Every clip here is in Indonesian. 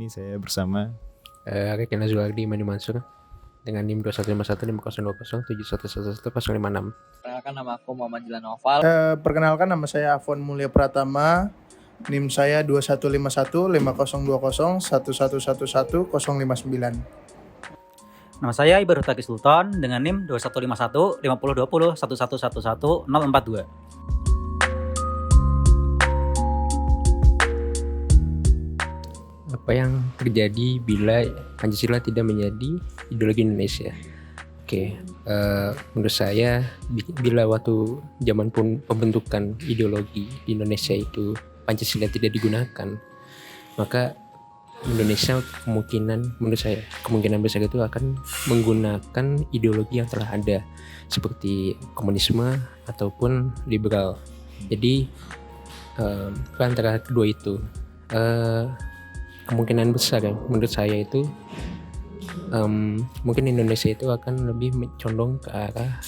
ini saya bersama Rekin Azulardi Mani Mansur dengan NIM 2151502071111056. Perkenalkan nama aku Muhammad Jilan Noval. Perkenalkan nama saya Afwan Mulia Pratama. NIM saya 2151502011111059. Nama saya Ibar Hutaki Sultan dengan NIM 2151 5020 1111 042. Apa yang terjadi bila Pancasila tidak menjadi ideologi Indonesia? Menurut saya bila waktu zaman pembentukan ideologi di Indonesia itu Pancasila tidak digunakan, maka Indonesia kemungkinan besar itu akan menggunakan ideologi yang telah ada seperti komunisme ataupun liberal. Jadi antara kedua itu kemungkinan besar menurut saya itu mungkin Indonesia itu akan lebih condong ke arah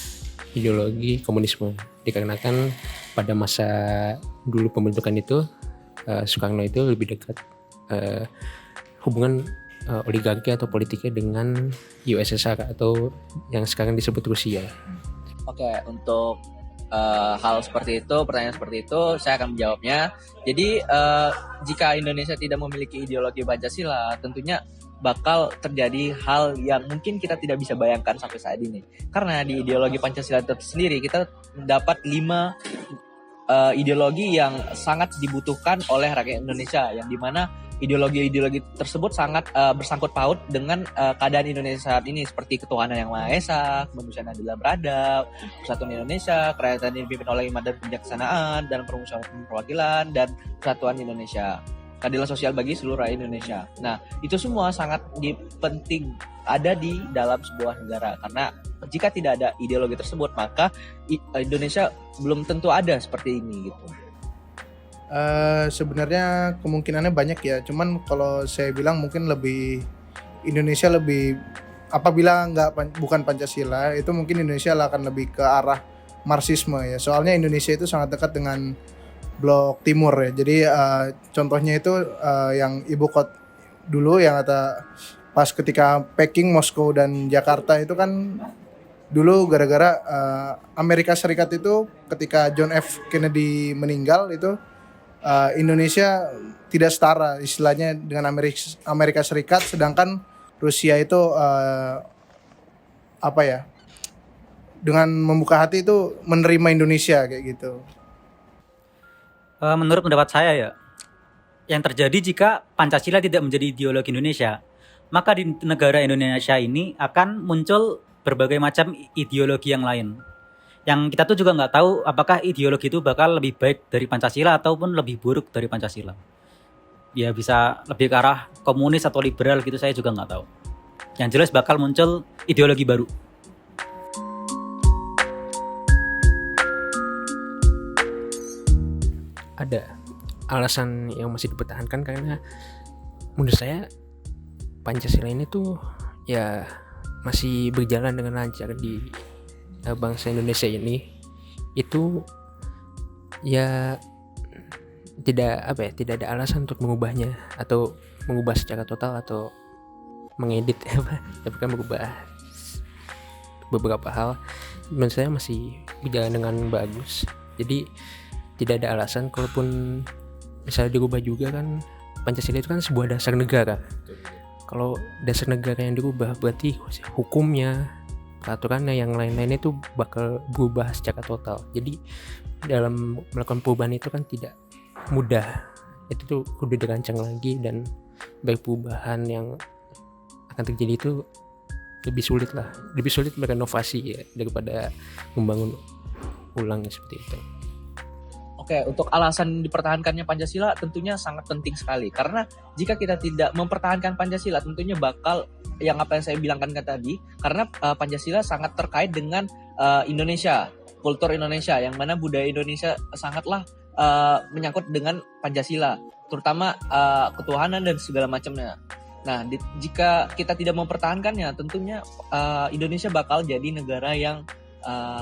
ideologi komunisme, dikarenakan pada masa dulu pembentukan itu Soekarno itu lebih dekat hubungan oligarki atau politiknya dengan USSR atau yang sekarang disebut Rusia. Oke, untuk hal seperti itu, pertanyaan seperti itu, saya akan menjawabnya. Jadi jika Indonesia tidak memiliki ideologi Pancasila, tentunya bakal terjadi hal yang mungkin kita tidak bisa bayangkan sampai saat ini. Karena di ideologi Pancasila itu sendiri kita mendapat 5 ideologi yang sangat dibutuhkan oleh rakyat Indonesia, yang dimana ideologi-ideologi tersebut sangat bersangkut paut dengan keadaan Indonesia saat ini, seperti ketuhanan yang Maha Esa, kemanusiaan adil dan beradab, persatuan Indonesia, kerajaan yang dipimpin oleh hikmat dan kebijaksanaan, dan permusyawaratan perwakilan dan persatuan Indonesia, keadilan sosial bagi seluruh rakyat Indonesia. Nah, itu semua sangat penting ada di dalam sebuah negara, karena jika tidak ada ideologi tersebut, maka Indonesia belum tentu ada seperti ini gitu. Sebenarnya kemungkinannya banyak ya, cuman kalau saya bilang mungkin Indonesia lebih, apabila bukan Pancasila, itu mungkin Indonesia akan lebih ke arah Marxisme ya. Soalnya Indonesia itu sangat dekat dengan blok timur ya. Jadi contohnya itu yang ibu kota dulu yang pas ketika Peking, Moskow dan Jakarta itu kan dulu gara-gara Amerika Serikat itu ketika John F. Kennedy meninggal itu Indonesia tidak setara istilahnya dengan Amerika Serikat, sedangkan Rusia itu dengan membuka hati itu menerima Indonesia kayak gitu. Menurut pendapat saya ya, yang terjadi jika Pancasila tidak menjadi ideologi Indonesia, maka di negara Indonesia ini akan muncul berbagai macam ideologi yang lain. Yang kita tuh juga nggak tahu apakah ideologi itu bakal lebih baik dari Pancasila ataupun lebih buruk dari Pancasila. Ya bisa lebih ke arah komunis atau liberal gitu, saya juga nggak tahu. Yang jelas bakal muncul ideologi baru. Ada alasan yang masih dipertahankan karena menurut saya Pancasila ini tuh ya masih berjalan dengan lancar di bangsa Indonesia ini. Itu ya tidak ada alasan untuk mengubahnya atau mengubah secara total atau mengedit tapi kan merubah beberapa hal. Menurut saya masih berjalan dengan bagus, jadi tidak ada alasan kalaupun misalnya dirubah juga kan. Pancasila itu kan sebuah dasar negara. Kalau dasar negara yang dirubah berarti hukumnya, peraturannya, yang lain-lainnya itu bakal berubah secara total. Jadi dalam melakukan perubahan itu kan tidak mudah. Itu tuh kudu dirancang lagi, dan baik perubahan yang akan terjadi itu lebih sulit merenovasi ya daripada membangun ulang seperti itu. Oke, untuk alasan dipertahankannya Pancasila tentunya sangat penting sekali. Karena jika kita tidak mempertahankan Pancasila, tentunya bakal yang apa yang saya bilangkan tadi. Karena Pancasila sangat terkait dengan Indonesia, kultur Indonesia, yang mana budaya Indonesia sangatlah menyangkut dengan Pancasila, terutama ketuhanan dan segala macamnya. Nah, jika kita tidak mempertahankannya, tentunya Indonesia bakal jadi negara yang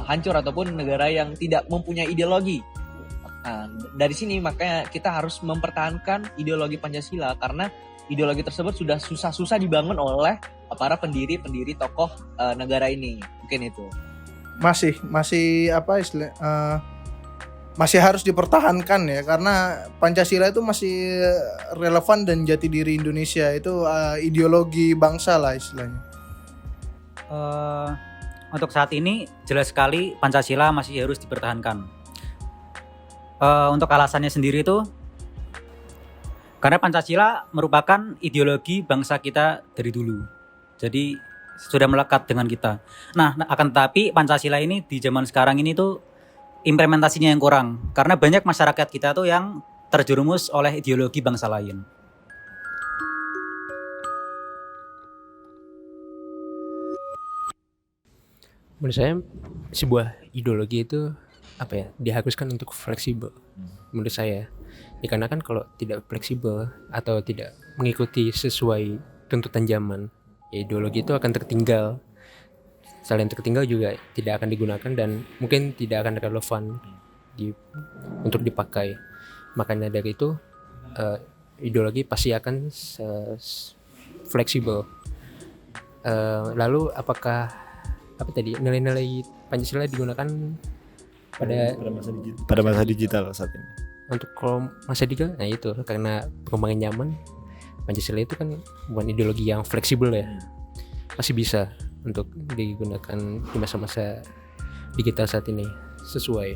hancur ataupun negara yang tidak mempunyai ideologi. Nah, dari sini makanya kita harus mempertahankan ideologi Pancasila, karena ideologi tersebut sudah susah-susah dibangun oleh para pendiri tokoh negara ini. Mungkin itu. Masih apa istilah masih harus dipertahankan ya, karena Pancasila itu masih relevan dan jati diri Indonesia, itu ideologi bangsa lah istilahnya. Untuk saat ini jelas sekali Pancasila masih harus dipertahankan. Untuk alasannya sendiri itu karena Pancasila merupakan ideologi bangsa kita dari dulu, jadi sudah melekat dengan kita. Nah, akan tetapi Pancasila ini di zaman sekarang ini tuh implementasinya yang kurang, karena banyak masyarakat kita tuh yang terjerumus oleh ideologi bangsa lain. Menurut saya sebuah ideologi itu apa ya, diharuskan untuk fleksibel. Menurut saya, dikarenakan kalau tidak fleksibel atau tidak mengikuti sesuai tuntutan zaman, ya ideologi itu akan tertinggal. Selain tertinggal juga tidak akan digunakan dan mungkin tidak akan relevan untuk dipakai. Makanya dari itu ideologi pasti akan fleksibel. Lalu apakah nilai-nilai Pancasila digunakan pada masa digital saat ini? Untuk kalau masa digital, nah itu karena perkembangan zaman, Pancasila itu kan bukan ideologi yang fleksibel ya, masih bisa untuk digunakan di masa-masa digital saat ini sesuai.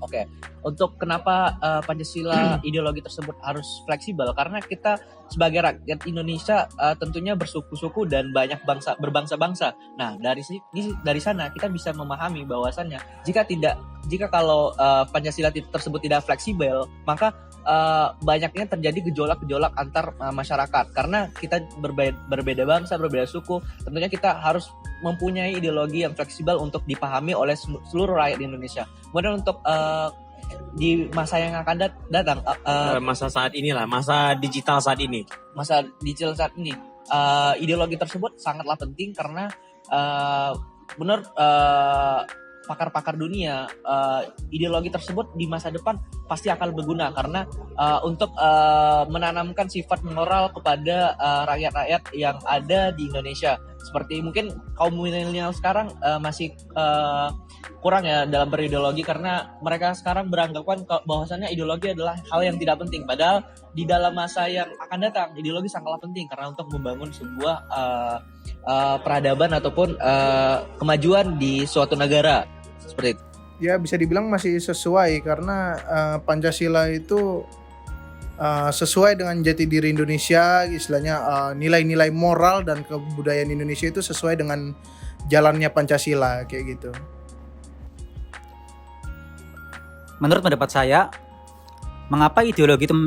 Oke, untuk kenapa Pancasila ideologi tersebut harus fleksibel? Karena kita sebagai rakyat Indonesia tentunya bersuku-suku dan banyak berbangsa-bangsa. Nah, dari sana kita bisa memahami bahwasannya jika kalau Pancasila tersebut tidak fleksibel, maka banyaknya terjadi gejolak-gejolak antar masyarakat. Karena kita berbeda bangsa, berbeda suku, tentunya kita harus mempunyai ideologi yang fleksibel untuk dipahami oleh seluruh rakyat di Indonesia. Kemudian untuk di masa yang akan datang, masa saat inilah, masa digital saat ini, ideologi tersebut sangatlah penting karena menurut pakar-pakar dunia, ideologi tersebut di masa depan pasti akan berguna karena untuk menanamkan sifat moral kepada rakyat-rakyat yang ada di Indonesia. Seperti mungkin kaum milenial sekarang masih kurang ya dalam berideologi karena mereka sekarang beranggapan bahwasannya ideologi adalah hal yang tidak penting. Padahal di dalam masa yang akan datang ideologi sangatlah penting karena untuk membangun sebuah peradaban ataupun kemajuan di suatu negara seperti itu. Ya bisa dibilang masih sesuai karena Pancasila itu sesuai dengan jati diri Indonesia, istilahnya nilai-nilai moral dan kebudayaan Indonesia itu sesuai dengan jalannya Pancasila kayak gitu. Menurut pendapat saya, mengapa ideologi itu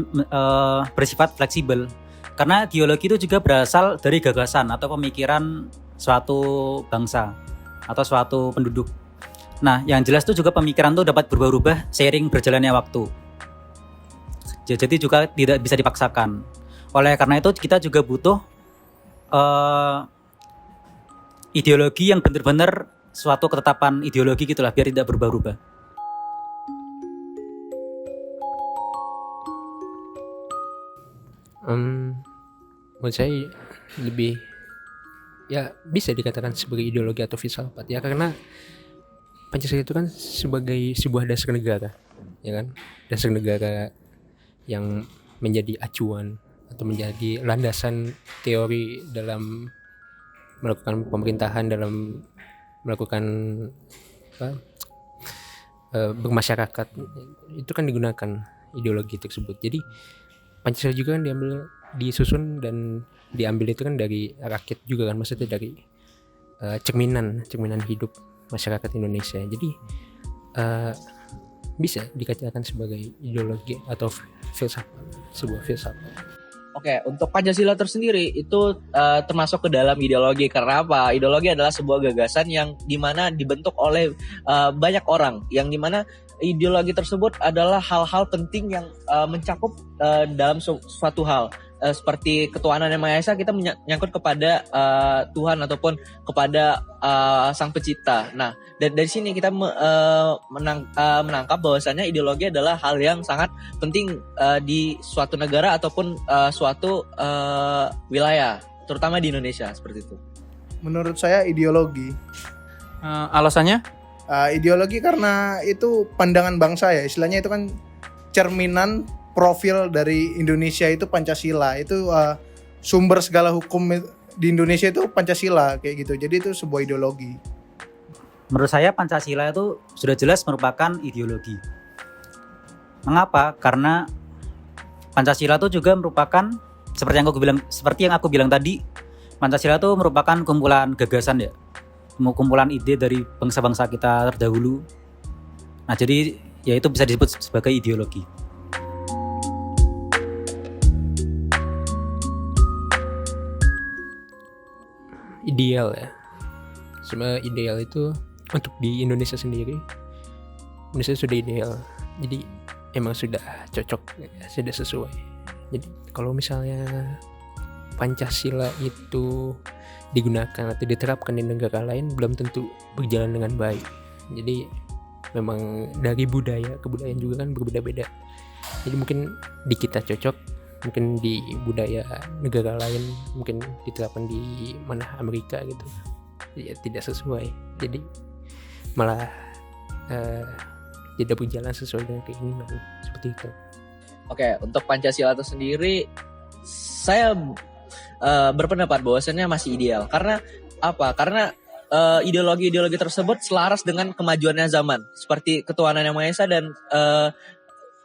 bersifat fleksibel? Karena ideologi itu juga berasal dari gagasan atau pemikiran suatu bangsa atau suatu penduduk. Nah, yang jelas itu juga pemikiran itu dapat berubah-ubah seiring berjalannya waktu. Jadi juga tidak bisa dipaksakan. Oleh karena itu kita juga butuh ideologi yang benar-benar suatu ketetapan ideologi gitulah biar tidak berubah-ubah. Menurut saya lebih ya bisa dikatakan sebagai ideologi atau filsafat ya, karena Pancasila itu kan sebagai sebuah dasar negara, ya kan, dasar negara yang menjadi acuan atau menjadi landasan teori dalam melakukan pemerintahan, dalam melakukan bermasyarakat. Itu kan digunakan ideologi tersebut. Jadi Pancasila juga kan disusun dan diambil itu kan dari rakyat juga kan, maksudnya dari cerminan hidup masyarakat Indonesia. Jadi bisa dikatakan sebagai ideologi atau filsafat, sebuah filsafat. Oke, untuk Pancasila tersendiri itu termasuk ke dalam ideologi. Karena apa? Ideologi adalah sebuah gagasan yang dimana dibentuk oleh banyak orang, yang dimana ideologi tersebut adalah hal-hal penting yang mencakup dalam suatu hal. seperti ketuhanan yang Maha Esa, kita menyangkut kepada Tuhan ataupun kepada Sang Pencipta. Nah, dari sini kita menangkap bahwasanya ideologi adalah hal yang sangat penting di suatu negara ataupun suatu wilayah, terutama di Indonesia seperti itu. Menurut saya ideologi. Alasannya? Ideologi karena itu pandangan bangsa ya, istilahnya itu kan cerminan profil dari Indonesia itu Pancasila, itu sumber segala hukum di Indonesia itu Pancasila kayak gitu, jadi itu sebuah ideologi. Menurut saya Pancasila itu sudah jelas merupakan ideologi. Mengapa? Karena Pancasila itu juga merupakan seperti yang aku bilang tadi, Pancasila itu merupakan kumpulan gagasan ya, kumpulan ide dari bangsa-bangsa kita terdahulu. Nah, jadi ya itu bisa disebut sebagai ideologi. Ideal ya. Sebenarnya ideal itu untuk di Indonesia sendiri, Indonesia sudah ideal. Jadi emang sudah cocok, sudah sesuai. Jadi kalau misalnya Pancasila itu digunakan atau diterapkan di negara lain, belum tentu berjalan dengan baik. Jadi memang dari budaya ke budaya juga kan berbeda-beda. Jadi mungkin di kita cocok, mungkin di budaya negara lain mungkin diterapkan di mana Amerika gitu, ya tidak sesuai. Jadi malah tidak berjalan sesuai dengan keinginan seperti itu. Oke, untuk Pancasila itu sendiri, saya berpendapat bahwasannya masih ideal. Karena apa? Karena ideologi-ideologi tersebut selaras dengan kemajuannya zaman, seperti ketuhanan yang Maha Esa dan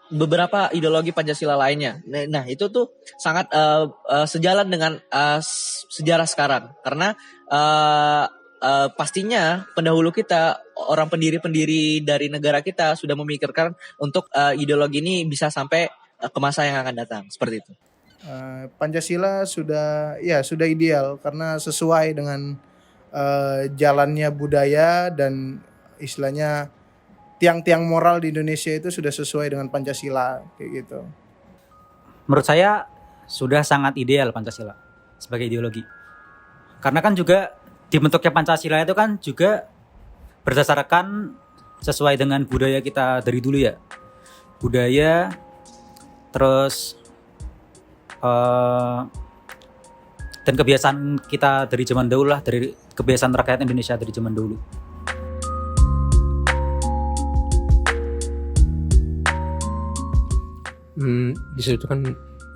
beberapa ideologi Pancasila lainnya. Nah, itu tuh sangat sejalan dengan sejarah sekarang. Karena pastinya pendahulu kita, orang pendiri-pendiri dari negara kita sudah memikirkan untuk ideologi ini bisa sampai ke masa yang akan datang, seperti itu. Pancasila sudah ideal karena sesuai dengan jalannya budaya dan istilahnya tiang-tiang moral di Indonesia itu sudah sesuai dengan Pancasila kayak gitu. Menurut saya sudah sangat ideal Pancasila sebagai ideologi. Karena kan juga dibentuknya Pancasila itu kan juga berdasarkan sesuai dengan budaya kita dari dulu ya. Budaya, terus dan kebiasaan kita dari zaman dahulu lah, dari kebiasaan rakyat Indonesia dari zaman dulu. Di situ kan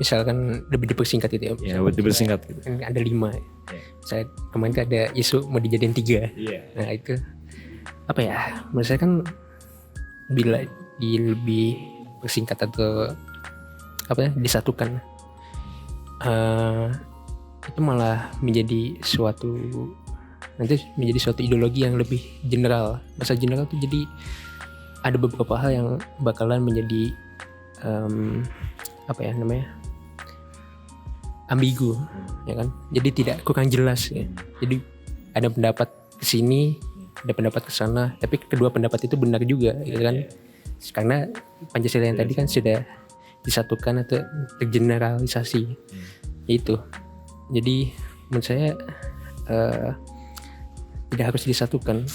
misalkan lebih dipersingkat gitu ya. Ya, dipersingkat gitu. Kan ada 5. Saya kemarin kan ada isu mau dijadiin 3. Nah itu apa ya? Menurut saya kan bila lebih persingkat atau apa ya, disatukan, itu malah menjadi suatu ideologi yang lebih general. Masa general itu jadi ada beberapa hal yang bakalan menjadi ambigu, ya kan? Jadi tidak kurang jelas ya. Jadi ada pendapat ke sini, ada pendapat ke sana, tapi kedua pendapat itu benar juga, ya kan? Karena Pancasila yang tadi kan sudah disatukan atau tergeneralisasi. Itu. Jadi menurut saya tidak harus disatukan.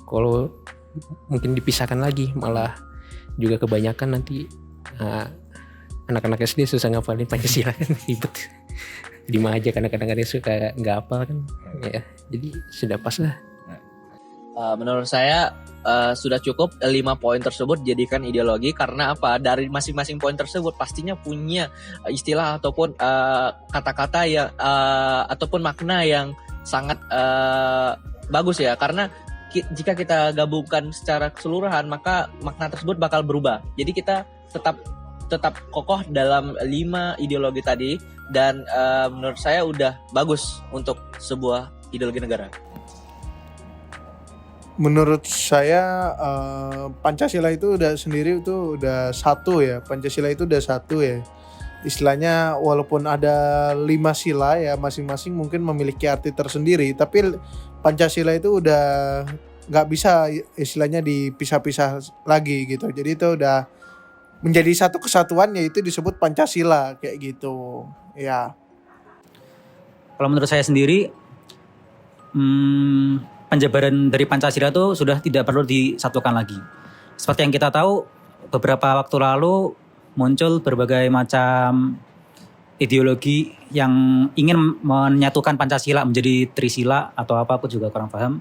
Kalau mungkin dipisahkan lagi, malah juga kebanyakan nanti anak-anak SD susah ngapalin Pancasila kan, ribet. 5 aja kadang-kadang ada suka nggak hafal kan ya, jadi sudah pas lah. Menurut saya sudah cukup 5 poin tersebut jadikan ideologi. Karena apa? Dari masing-masing poin tersebut pastinya punya istilah ataupun kata-kata yang ataupun makna yang sangat bagus ya. Karena jika kita gabungkan secara keseluruhan, maka makna tersebut bakal berubah. Jadi kita tetap kokoh dalam 5 ideologi tadi, dan menurut saya udah bagus untuk sebuah ideologi negara. Menurut saya Pancasila itu udah satu ya. Pancasila itu udah satu ya. Istilahnya walaupun ada 5 sila ya, masing-masing mungkin memiliki arti tersendiri, tapi Pancasila itu udah nggak bisa istilahnya dipisah-pisah lagi gitu. Jadi itu udah menjadi satu kesatuan, yaitu disebut Pancasila kayak gitu. Ya. Kalau menurut saya sendiri, penjabaran dari Pancasila itu sudah tidak perlu disatukan lagi. Seperti yang kita tahu, beberapa waktu lalu muncul berbagai macam ideologi yang ingin menyatukan Pancasila menjadi Trisila atau apa, aku juga kurang paham.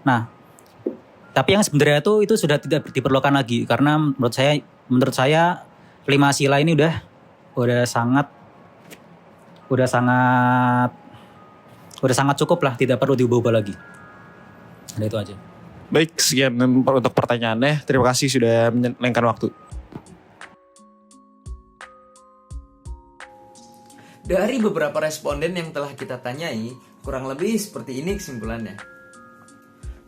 Nah, tapi yang sebenarnya itu sudah tidak diperlukan lagi, karena menurut saya 5 sila ini udah sangat cukup lah, tidak perlu diubah lagi. Nah, itu aja. Baik, sekian untuk pertanyaannya. Terima kasih sudah menyempatkan waktu. Dari beberapa responden yang telah kita tanyai, kurang lebih seperti ini kesimpulannya.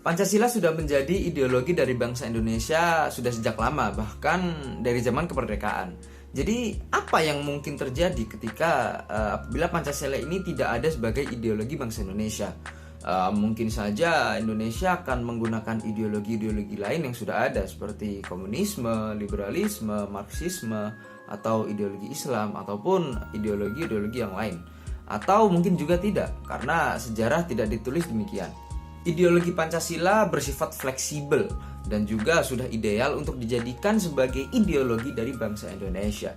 Pancasila sudah menjadi ideologi dari bangsa Indonesia sudah sejak lama, bahkan dari zaman kemerdekaan. Jadi apa yang mungkin terjadi ketika apabila Pancasila ini tidak ada sebagai ideologi bangsa Indonesia? Mungkin saja Indonesia akan menggunakan ideologi-ideologi lain yang sudah ada, seperti komunisme, liberalisme, marxisme, atau ideologi Islam, ataupun ideologi-ideologi yang lain. Atau mungkin juga tidak, karena sejarah tidak ditulis demikian. Ideologi Pancasila bersifat fleksibel dan juga sudah ideal untuk dijadikan sebagai ideologi dari bangsa Indonesia.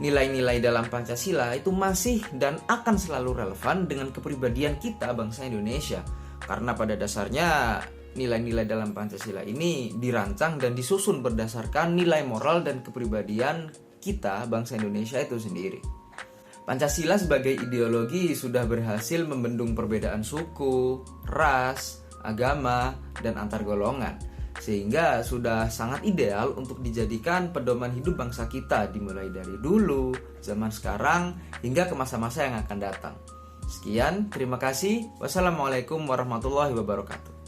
Nilai-nilai dalam Pancasila itu masih dan akan selalu relevan dengan kepribadian kita bangsa Indonesia. Karena pada dasarnya nilai-nilai dalam Pancasila ini dirancang dan disusun berdasarkan nilai moral dan kepribadian kita bangsa Indonesia itu sendiri. Pancasila sebagai ideologi sudah berhasil membendung perbedaan suku, ras, agama, dan antar golongan, sehingga sudah sangat ideal untuk dijadikan pedoman hidup bangsa kita dimulai dari dulu, zaman sekarang, hingga ke masa-masa yang akan datang. Sekian, terima kasih. Wassalamualaikum warahmatullahi wabarakatuh.